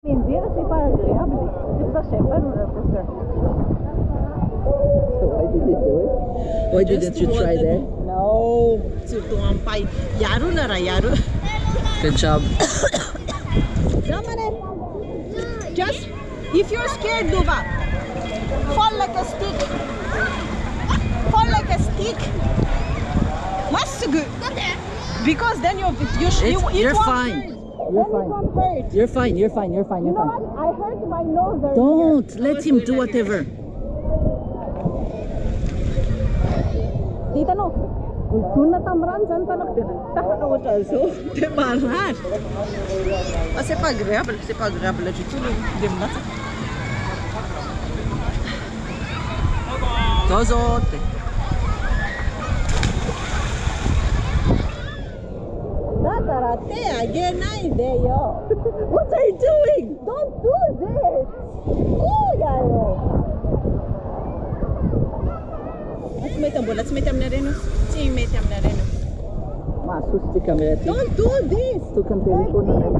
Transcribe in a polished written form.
Mentira, c'est pas agréable. C'est pour ça que je sais pas le poster. So why did you do it? Why didn't you try that? No. Surtout en paille. Yaru lara yaru. Good job. Just, if you're scared, Duva, fall like a stick. Fall like a stick. Must good. Because then You're fine. You're fine. You're fine. You're fine. You're fine. You're fine. I hurt my nose. Don't let him do whatever. Tita no. Kung natamran san pa nakita na wala so temaran. C'est pas agréable du tout le matin. Tozote. Natarate again there yo. What are you doing? Don't do this. Oh yayo. Let's meet him na rin. Masus di camera. Don't do this. Tu kan telephone na rin.